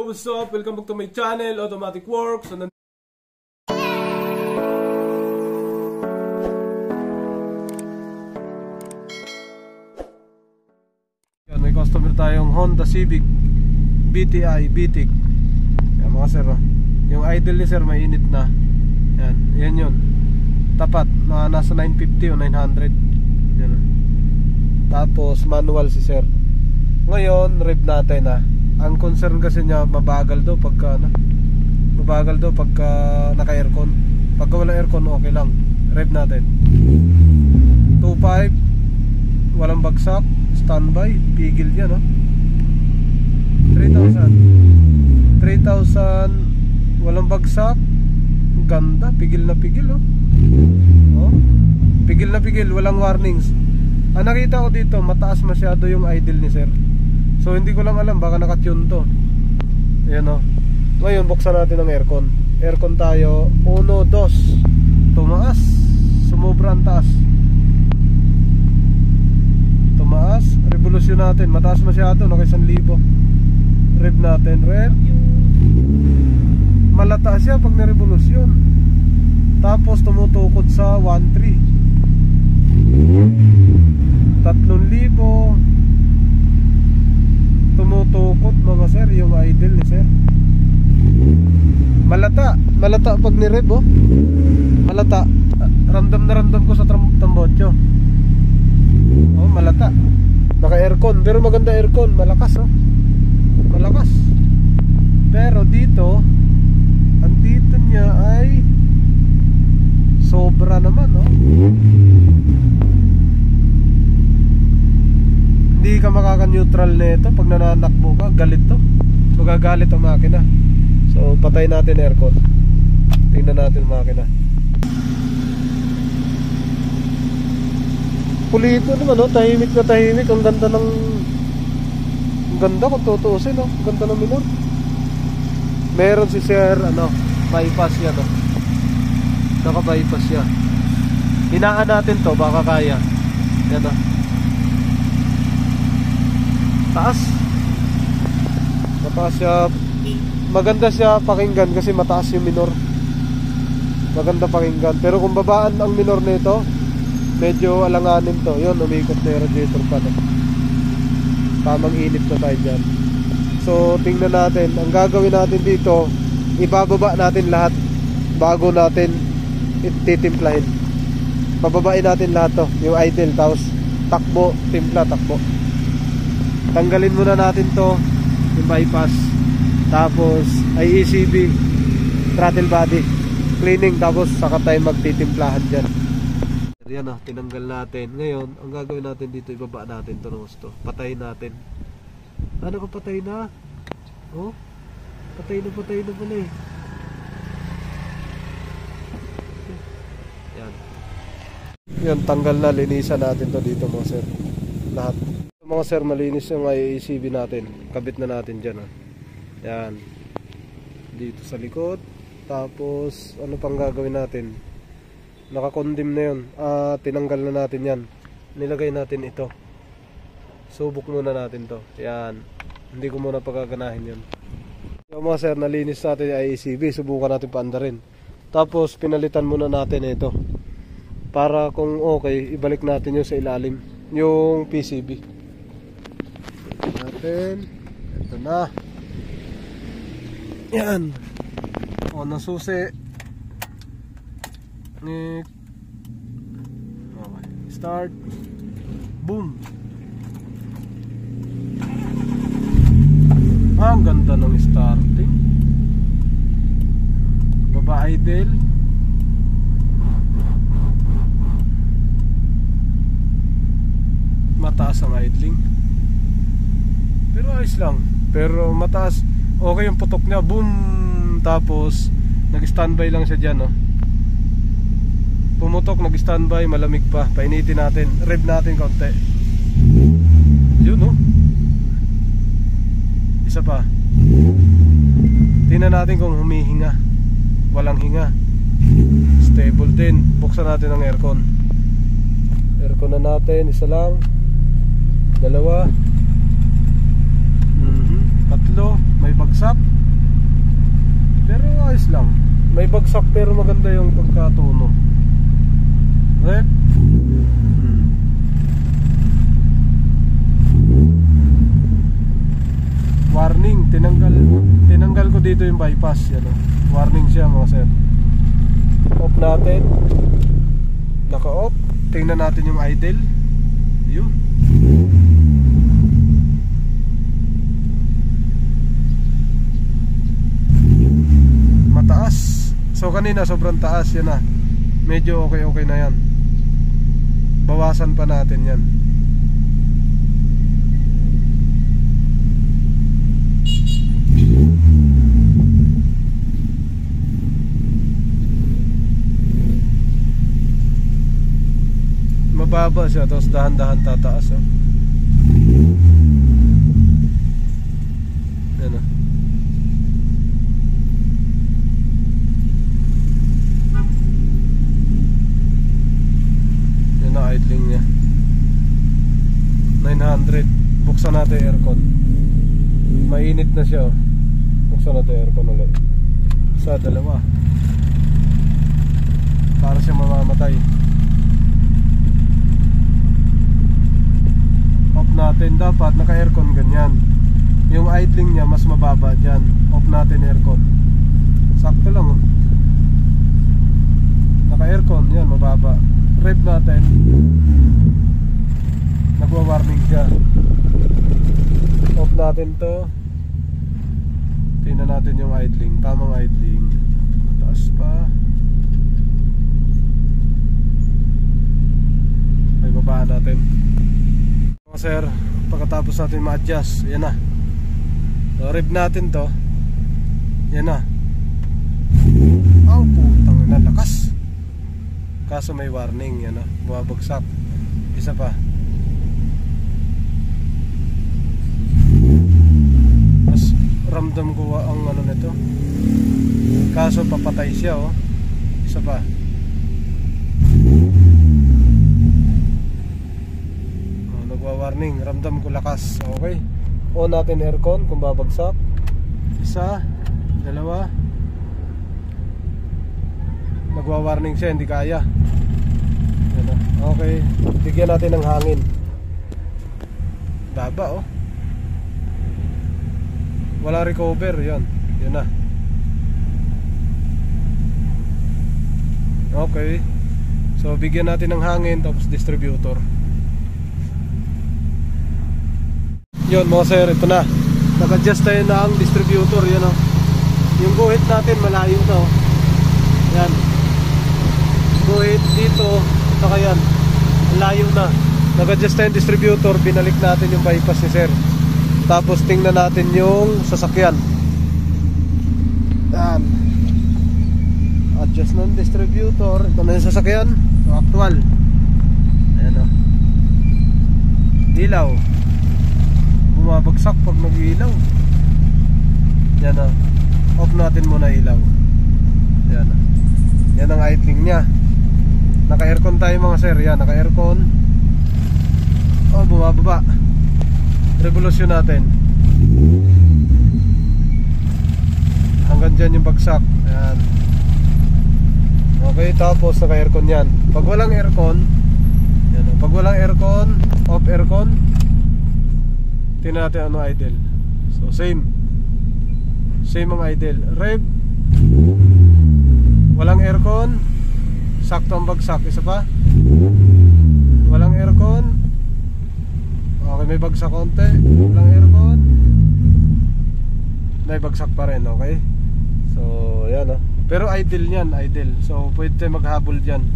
What's up? Welcome back to my channel, Automatic Works. So, may customer tayong Honda Civic BTI BTIC. Yan mga sir, yung idle ni sir mainit na. Yan yun. Tapat na nasa 950 o 900. Yan. Tapos manual si sir. Ngayon rev natin na. Ang concern kasi niya mabagal daw pagka naka-aircon. Pagka wala aircon okay lang. Rev natin 2.5, walang bagsak, standby, pigil yan, no? 3,000, walang bagsak, ganda, pigil na pigil, oh. Pigil na pigil, walang warnings. Ang nakita ko dito, mataas masyado yung idle ni sir. So hindi ko lang alam, baka nakatune to. Ayan, oh. Ngayon buksan natin ang aircon. Aircon tayo, 1, 2. Tumaas, sumobra ang taas. Tumaas, revolusyon natin, mataas masyado, naka 1,000. Rev natin, rev. Malata siya pag nirevolusyon. Tapos tumutukod sa 1,300. 3,000. Tumutukot mga sir yung idle ni sir. Malata pag ni-rev, oh. Malata. Ramdam na ramdam ko sa tambotso. Oh, malata. Naka-aircon, pero maganda aircon, malakas, oh. Malakas. Pero dito, ang dito niya ay sobra naman, oh. Hindi ka makaka-neutral nito pag nananakbo ka, galit to. Magagalit ang makina. So patay natin aircon. Tingnan natin makina. Pulito naman, oh, tahimik na tahimik. Ang ganda ng kung tutuusin, oh. Ang ganda ng minor. Meron si sir, bypass yan, oh. Naka-bypass yan. Hinaan natin to, baka kaya. Yan, oh. Taas. Mataas siya. Maganda siya pakinggan kasi mataas yung minor. Maganda pakinggan. Pero kung babaan ang minor nito, medyo alanganin to. Yun, umikot na yung radiator pa, no? Tamang init na tayo dyan. So tingnan natin. Ang gagawin natin dito, ibababa natin lahat bago natin ititimplahin. Bababain natin lahat to, yung idle. Tapos takbo, timpla, takbo. Tanggalin muna natin to, yung bypass. Tapos ay ECB, throttle body cleaning. Tapos saka tayo magtitimplahan dyan. Yan, tinanggal natin. Ngayon ang gagawin natin dito, ibaba natin to ng gusto. Patayin natin. Ano ka, patay na? Oh, patay na pala eh. Yan, tanggal na, linisan natin to dito mga sir. Lahat mga sir, malinis yung IACB natin. Kabit na natin dyan, yan. Dito sa likod. Tapos ano pang gagawin natin? Nakakondim na yun. Tinanggal na natin yan. Nilagay natin ito. Subok muna natin to. Yan. Hindi ko muna pagaganahin yun. Yung mga sir, nalinis natin yung IACB. Subukan natin paandarin. Tapos pinalitan muna natin ito. Para kung okay, ibalik natin yung sa ilalim, yung PCB natin. Ito na. Yan. O, nasusi. Okay. Start. Boom. Ang ganda ng starting. Baba idle. Mataas ang idling. Pero ayos lang. Pero mataas. Okay yung putok niya. Boom. Tapos nag-standby lang siya dyan, no? Pumutok, nag-standby, malamig pa. Painitin natin. Rev natin konti. Yun, no? Isa pa. Tingnan natin kung humihinga. Walang hinga. Stable din. Buksan natin ang aircon. Aircon na natin. Isa lang. 2. 3. May bagsak. May bagsak pero maganda yung pagkatuno. Right? Warning, tinanggal ko dito yung bypass, yan o. Warning siya mga sir. Off natin. Naka-off. Tingnan natin yung idle. Yun. Mataas. So kanina sobrang taas, yan na. Medyo okay na yan. Bawasan pa natin yan. Mababa siya, tapos dahan-dahan tataas, oh. Yan, oh. Yan na idling niya. 900. Buksan natin yung aircon. Mainit na siya, oh. Buksan natin yung aircon ulit. Sa dalawa. Para siya mamamatay. Off natin, dapat naka-aircon ganyan. Yung idling niya mas mababa dyan. Off natin aircon. Sakto lang, oh. Naka-aircon, yan, mababa. Rev natin. Nagwa-warning siya. Off natin to. Tingnan natin yung idling. Tamang idling. Mataas pa. Ay, babaan natin. Sir, pagkatapos natin ma-adjust, yan na. So, rev natin to. Yan na. Oh, putang ina, lakas. Kaso may warning, yan na. Bumabagsak. Isa pa. Mas ramdam ko ang ano nito. Kaso papatay siya, oh. Isa pa. Warning, ramdam ko lakas. Okay. On natin aircon kung babagsak. Isa, dalawa. Nagwa-warning siya, hindi kaya. Yan na. Okay. Bigyan natin ng hangin. Baba, oh. Wala recover, yan. Yan na. Okay. So bigyan natin ng hangin, tapos distributor. Yun mga sir, ito na. Nag-adjust tayo na ang distributor, yan, oh. Yung guhit natin malayo to. Yan. Guhit dito, saka yan. Layo na. Nag-adjust tayo yung distributor, binalik natin yung bypass ni sir. Tapos tingnan natin yung sasakyan. Yan. Adjust ng distributor. Ito na yung sasakyan. So, actual. Ayan, oh. Ilaw. Bumabagsak pag nag-ilaw. Yan, oh. Off natin muna ilaw. Yan, oh. Yan ang idling nya. Naka-aircon tayo mga sir. Yan, naka-aircon. Oh, bumababa. Revolusyon natin. Hanggang dyan yung bagsak. Ayan. Okay, tapos naka-aircon yan. Pag walang aircon, yan, oh. Pag walang aircon, off aircon. Tingnan natin ano idle. So same ang idle. Rev. Walang aircon. Sakto ang bagsak. Isa pa. Walang aircon. Okay, may bagsak konti. Walang aircon. May bagsak pa rin. Okay. So yan, oh. Pero idle yan, idle. So pwede tayo maghabol dyan.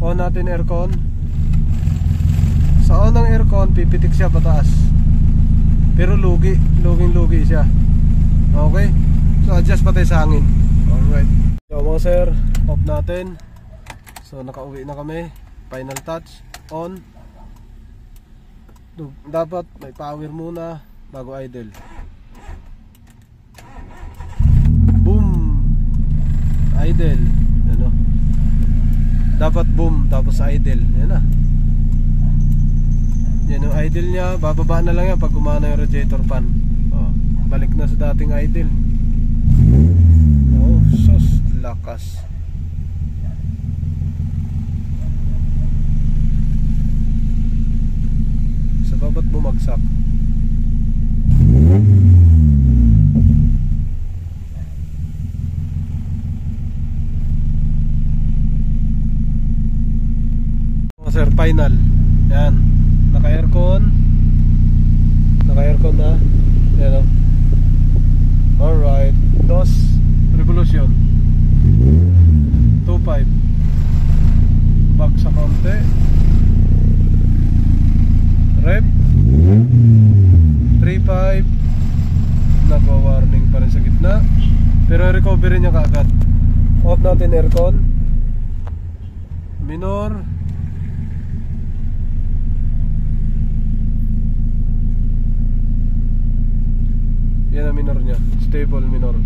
On natin aircon. Sa on ng aircon, pipitik siya pataas. Pero lugi siya. Okay. So adjust pa tayo sa hangin. Alright. So mga sir, off natin. So nakauwi na kami. Final touch. On. Dapat may power muna bago idle. Boom. Idle. Ano? Dapat boom tapos idle. Yan na. Yan yung idle nya. Bababa na lang yan pag gumana yung radiator fan. Oh, balik na sa dating idle. Oh, sus. lakas. Sa babat bumagsak. Sir, final. Yan. Naka-aircon na. Yan o. Alright. DOS Revolution 2.5. Bag sa konti. Rev 3.5. Nagwa-warning pa rin sa gitna, pero recovery niya kaagad. Off natin aircon. Minor. Yan ang minor niya. Stable minor.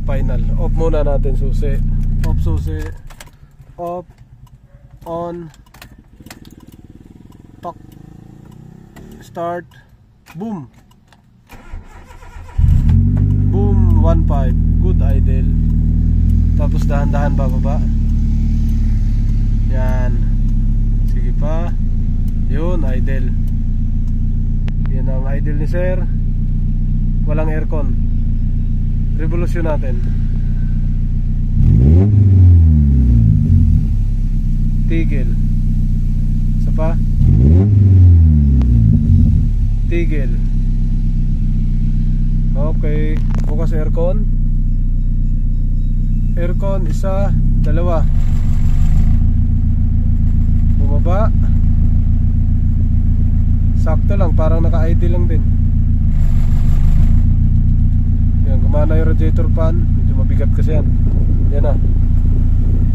Final. Off muna natin susi. Off susi. Off. On. Talk. Start. Boom. Boom. 1.5. Good idle. Tapos dahan-dahan bababa. Yan. Sige pa. Yun, idle. Yan ang idle ni sir. Walang aircon. Revolution natin. Tigil. Isa pa. Tigil. Okay. Bukas aircon. Aircon, isa, dalawa. Bumaba. Sakto lang, parang naka-idle lang din. Yan, gumana yung radiator fan. Medyo mabigat kasi yan. Yan na.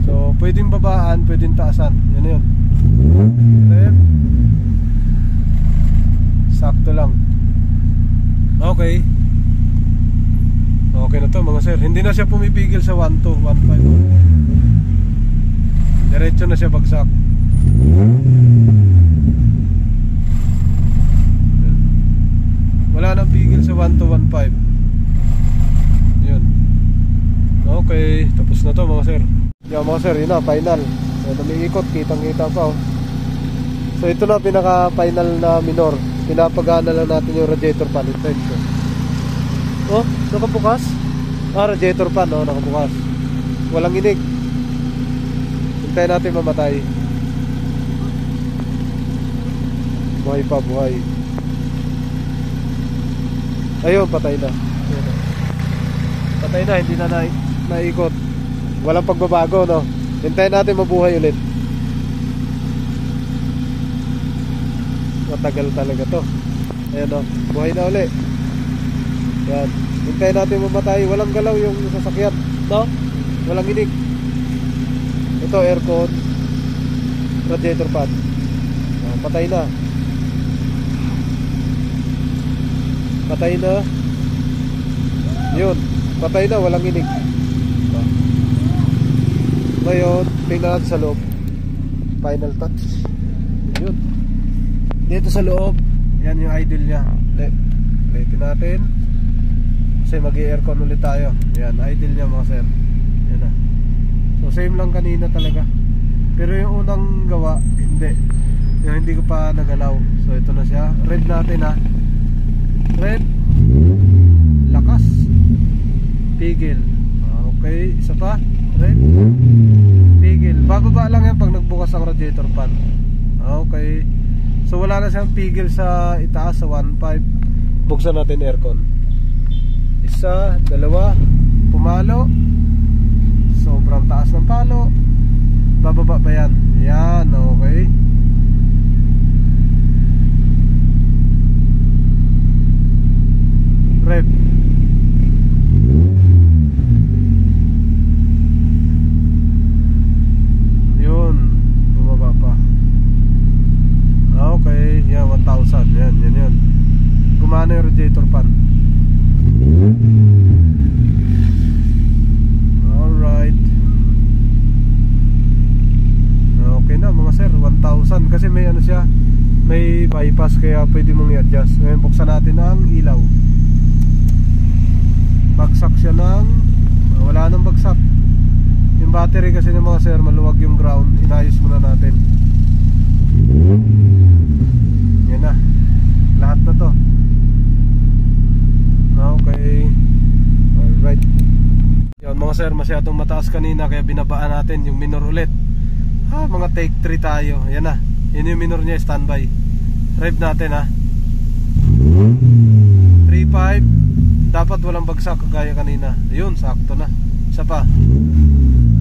So, pwedeng babaan, pwedeng taasan. Yan na yun. Step. Sakto lang. Okay. Okay na to mga sir. Hindi na siya pumipigil sa 1.2, 1.5. Diretso na siya bagsak. Wala nang pigil sa 1.2, 1.5. Yun. Okay. Tapos na to mga sir. Yan mga sir, yun na, final. Umiikot, kitang-kita pa oh. So ito na pinaka-final na minor. Pinapagana lang natin yung radiator fan. Oh, nakabukas. Radiator fan, oh, nakabukas. Walang inig. Hintayin natin mamatay. Buhay pa, buhay. Ayun, patay na. Patay na, hindi na naikot. Walang pagbabago, no? Hintayin natin mabuhay ulit. Matagal talaga to. Ayan o, buhay na uli. Yan, hintayin natin mamatay. Walang galaw yung sasakyan, no? Walang inig. Ito aircon, radiator fan. Patay na. Patay na. Yun, patay na, walang inig. Ngayon, tingnan natin sa loob. Final touch. Yun. Dito sa loob, yan yung idle nya. Ulitin natin. Kasi mag-i-aircon ulit tayo. Yan, idle nya mga sir. Yan na. So same lang kanina talaga. Pero yung unang gawa, hindi. Yung hindi ko pa nagalaw. So ito na siya. Red natin ha. Red. Lakas. Tigil. Okay, isa pa. Red. Tigil. Bababa lang yan pag nagbukas ang radiator fan. Okay. So wala na siyang pigil sa itaas sa 1.5. Buksan natin aircon. Isa, dalawa, pumalo. Sobrang taas ng palo. Bababa pa yan. Yan, okay. Rev. Yun, bumaba pa. Okay, yan, 1,000. Yan. Gumana yung radiator fan. bypass, kaya pwede mong i-adjust. Ngayon buksan natin ang ilaw. Bagsak siya ng wala nang bagsak. Yung battery kasi ng mga sir, maluwag yung ground. Inayos muna natin. Yan na, lahat na to. Okay. Alright. Yan mga sir, masyadong mataas kanina, kaya binabaan natin yung minor ulit. Mga take 3 tayo. Yan na, yun yung minor niya, standby. Rev natin ha. 3.5. Dapat walang bagsak kagaya kanina. Ayun, sakto na. Isa pa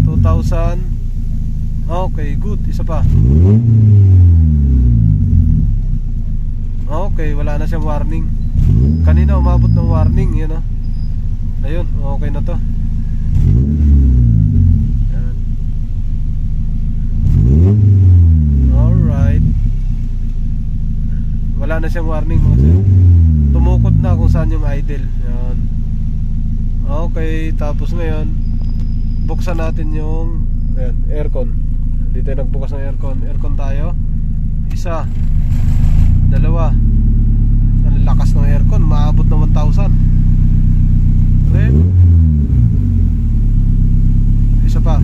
2,000. Okay, good. Isa pa. Okay, wala na siyang warning. Kanina umabot ng warning, yun ha. Ayun, okay na to. Yan. Alright. Wala na siyang warning mga sir. Tumukod na kung saan yung idle. Yan. Okay, tapos ngayon buksan natin yung aircon. Dito nagbukas ng aircon. Aircon tayo. Isa, dalawa. Ang lakas ng aircon, maabot na 1,000. Red. Isa pa.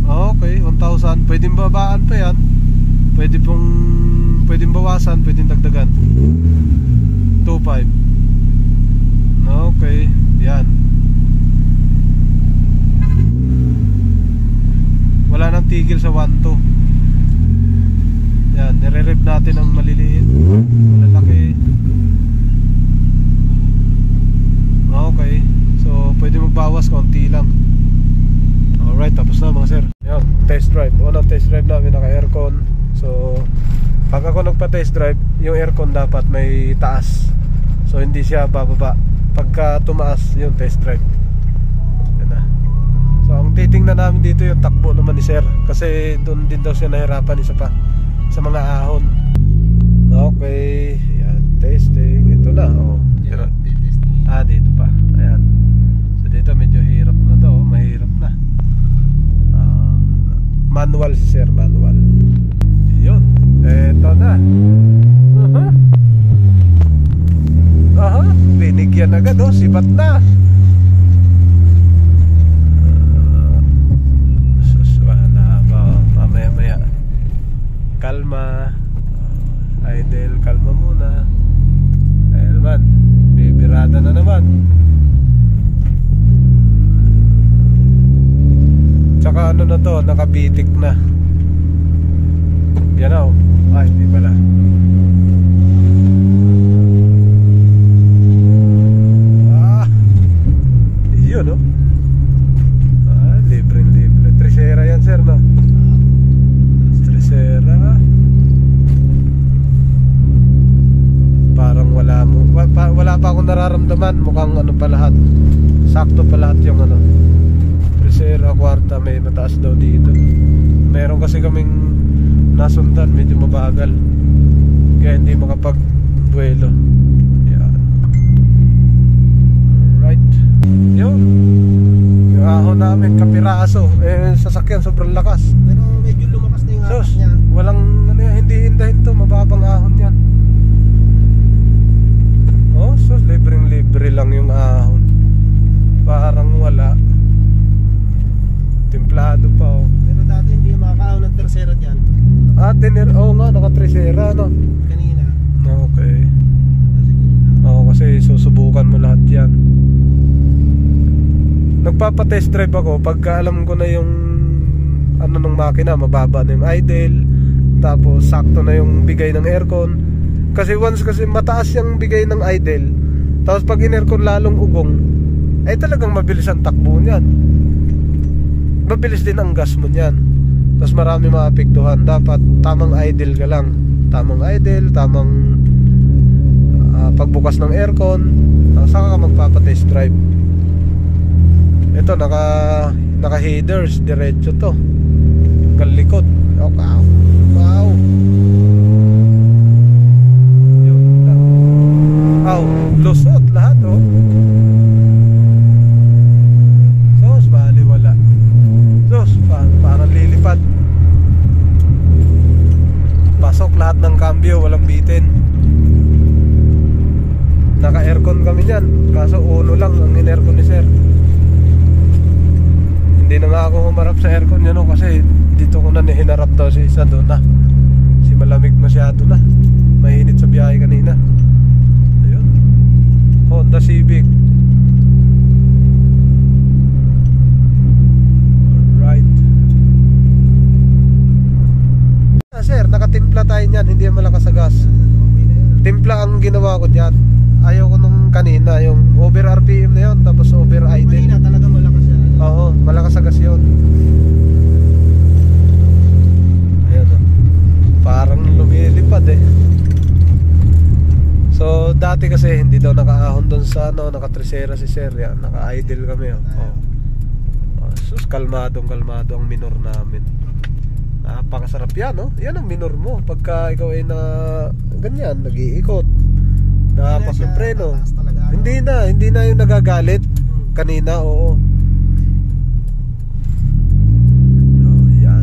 Okay, 1,000. Pwedeng babaan pa yan. Pwedeng bawasan, pwedeng dagdagan. 2.5. Okay, yan. Wala nang tigil sa 1.2. Yan, nire-rev natin ang maliliit, malalaki. Okay, so pwede magbawas konti lang. Alright, tapos na mga sir. Yan, test drive. Unang test drive namin, naka-aircon. So pag ako nagpa-test drive, yung aircon dapat may taas. So hindi siya bababa. Pagka tumaas, yung test drive. Yan na. So ang titingnan namin dito yung takbo naman ni sir, kasi doon din daw siya nahirapan isa pa sa mga ahon. Okay, yan, testing. Ito na, oh. Dito pa. Ayan. So dito medyo hirap na to, mahirap na. Manual si sir, manual. Yun, eto na. Binigyan agad, oh, sibat na. Wala ba, mamaya-maya. Kalma. Idle, kalma muna. Ayan naman, bibirada na naman. Tsaka ano na to, nakabitik na. Yan o. Ay, hindi pala. Yun o. Libre. Tresera yan sir, no? Tresera. Parang wala pa akong nararamdaman. Mukhang ano pa lahat. Sakto pa lahat yung ano. Tresera, kwarta, may mataas daw dito. Meron kasi kaming nasundan, medyo mabagal, kaya hindi makapag-buwelo. Yan. Right. Yun. Yung ahon namin, kapiraso. Sasakyan sobrang lakas. Pero medyo lumakas na yung ahon niya. Walang, hindi hindahin to, mababang ahon yan. Oh, so libreng-libre lang yung ahon. Parang wala. Templado pa, oh. Pero dati hindi makakaahon ng tercera dyan. Nga, naka-tresera, no? Kanina. Okay. Kasi susubukan mo lahat yan. Nagpapa-test drive ako pagka alam ko na yung ano ng makina, mababa na yung idle, tapos sakto na yung bigay ng aircon. Kasi once kasi mataas yung bigay ng idle, tapos pag in-aircon lalong ugong, ay talagang mabilis ang takbo niyan. Mabilis din ang gas mo niyan. Tapos marami maapektuhan. Dapat tamang idle ka lang. Tamang idle, tamang pagbukas ng aircon, saka ka magpapa-test drive. Ito, naka headers, diretso to. Kalikot. Oh, wow. Lusot lahat, oh. Sos, bali wala. Sos, parang lilipad. bitin. Naka-aircon kami dyan, kaso uno lang ang in-aircon ni sir. Hindi na nga ako humarap sa aircon yan, kasi dito ko na hinarap daw si isa doon na. Si malamig masyado na. Mainit sa biyahe kanina. Ayun. Honda Civic. Alright. Sir, nakatimpla tayo niyan, hindi yan malakas sa gas. Timpla ang ginawa ko dyan. Ayaw ko nung kanina, yung over RPM na yun, tapos over idle. Kanina talaga malakas yan. Oo, malakas sa gas yun. Ayan o. Parang lumilipad eh. So dati kasi hindi daw nakaahon doon sa naka-tresera si sir. Yan, naka-idle kami oh. Sus, kalmadong kalmado ang minor namin. Napakasarap yan no. Yan ang minor mo pagka ikaw ay na ganyan, nag-iikot. Napas yung preno. Hindi na yung nagagalit. Kanina, oo. Oh, yan.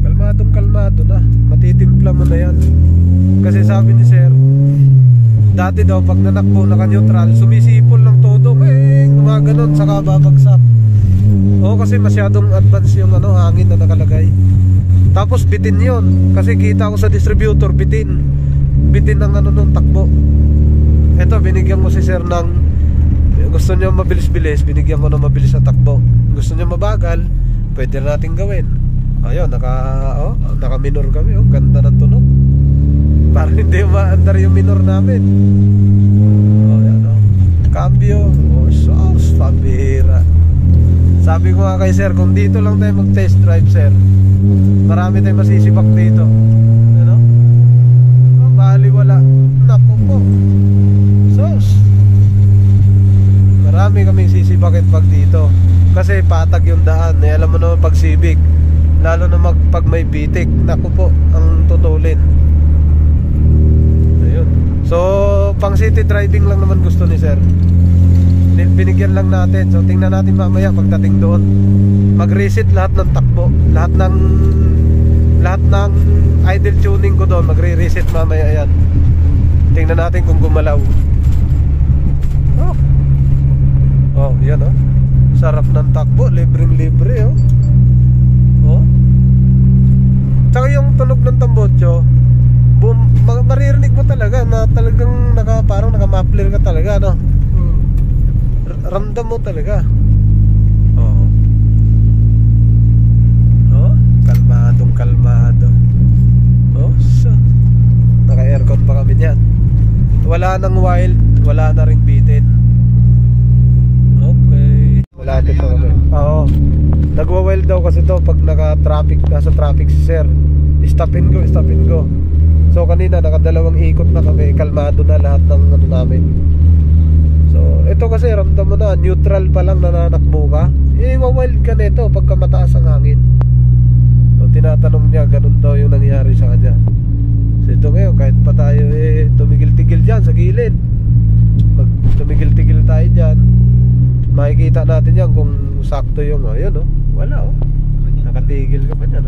Kalmadong-kalmado na. Matitimpla mo na yan. Kasi sabi ni sir, dati daw pag nanakbo, naka-neutral, sumisipol ng todo, gumaganon, saka babagsak. Oo, kasi masyadong advance yung hangin na nakalagay. Tapos bitin yun. Kasi kita ko sa distributor, bitin ng nung takbo. Eto, binigyan ko si sir ng, gusto niya mabilis-bilis, binigyan ko ng mabilis na takbo. Gusto niya mabagal, pwede natin gawin. Ayun, naka-minor kami. Ganda ng tunog. Parang hindi maandar yung minor namin. Yan cambio. Sos, pabira. Sabi ko nga kay sir, kung dito lang tayo mag-test drive sir, marami tayong masisibak dito. Ano? Bali wala. Naku po. Sos, marami kaming sisibakit pag dito. Kasi patag yung daan. Alam mo naman pag Civic, lalo na pag may bitik, naku po, ang tutulin. Ayun. So pang city driving lang naman gusto ni sir. Binigyan lang natin. So tingnan natin mamaya pagdating doon. Mag-reset lahat ng takbo, lahat ng idle tuning ko doon, magre-reset mamaya yan. Tingnan natin kung gumalaw. Oh, yan oh. Sarap ng takbo, libreng-libre oh. Oh. Tsaka yung tunog ng tambotso, maririnig mo talaga na talagang parang naka-muffler ka talaga, no? Ramdam mo talaga. Oh. Oh, kalmado. Oh, so naka-aircon pa kami niyan. Wala nang wild, wala na ring bitin. Okay. Wala din pa kami. Oo. Nagwa-wild daw kasi to pag nasa traffic si sir. Stop and go. So kanina nakadalawang ikot na kami, kalmado na lahat ng namin. So ito kasi ramdam mo na, neutral pa lang nananakbo ka, wild ka nito pagka mataas ang hangin. So tinatanong niya, ganun daw yung nangyari sa kanya. So ito ngayon, kahit pa tayo tumigil-tigil dyan sa gilid, tumigil-tigil tayo dyan, makikita natin yan kung sakto yung ayun wala nakatigil ka pa dyan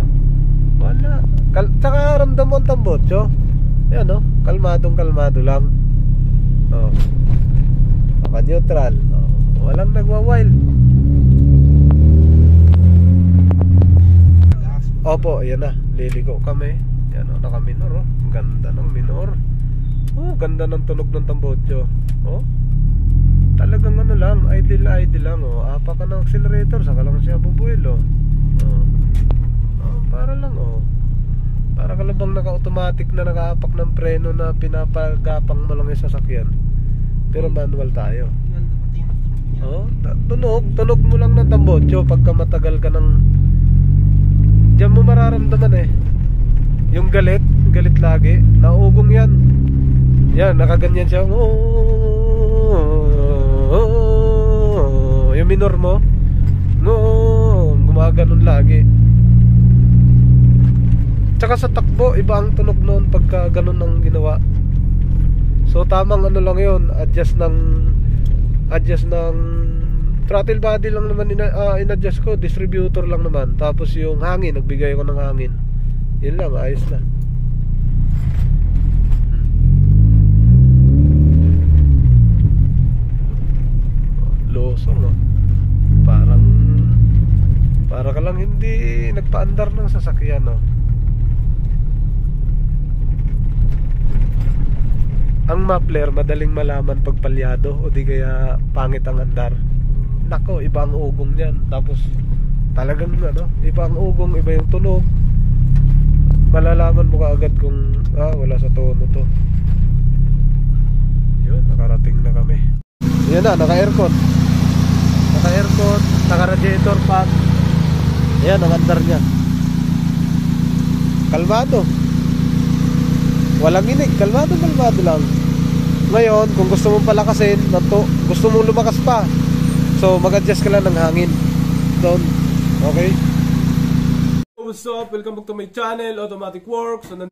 wala. Tsaka ramdam mo ang tambotso. Yan kalmadong-kalmado lang. Naka-neutral. Walang nagwa-wild. Opo, yan na. Liliko kami. Yan naka-minor Ganda ng minor. Ganda ng tunog ng tambotso. Talagang lang, idle lang apa ka ng accelerator, saka lang siya bubuelo. Para lang para ka lang bang naka-automatic na nakaapak ng preno na pinapagapang mo lang yung sasakyan. Pero manual tayo. Tunog mo lang ng tambotso pagka matagal ka ng diyan mo mararamdaman yung galit lagi, naugong yan. Yan, nakaganyan siya. Yung minor mo gumaganon lagi. Tsaka sa takbo, iba ang tunog noon pagka ganun ang ginawa. So tamang lang yun, adjust ng throttle body lang naman in-adjust ko, distributor lang naman. Tapos yung hangin, nagbigay ko ng hangin. Yun lang, ayos na. paandar ng sasakyan, no? Ang muffler madaling malaman pag palyado o di kaya pangit ang andar. Nako, iba ang ugong niyan. Tapos talagang iba ang ugong, iba yung tunog. Malalaman mo kaagad kung wala sa tono to. Yun, nakarating na kami. Yan na, naka-aircon. Naka-aircon, naka-radiator fan. Yan ang andar niya. Kalmado. Walang inig, kalmado lang. Ngayon, kung gusto mong palakasin, gusto mong lumakas pa, so mag-adjust ka lang ng hangin doon. Okay? What's up? Welcome back to my channel, Automatic Works. So,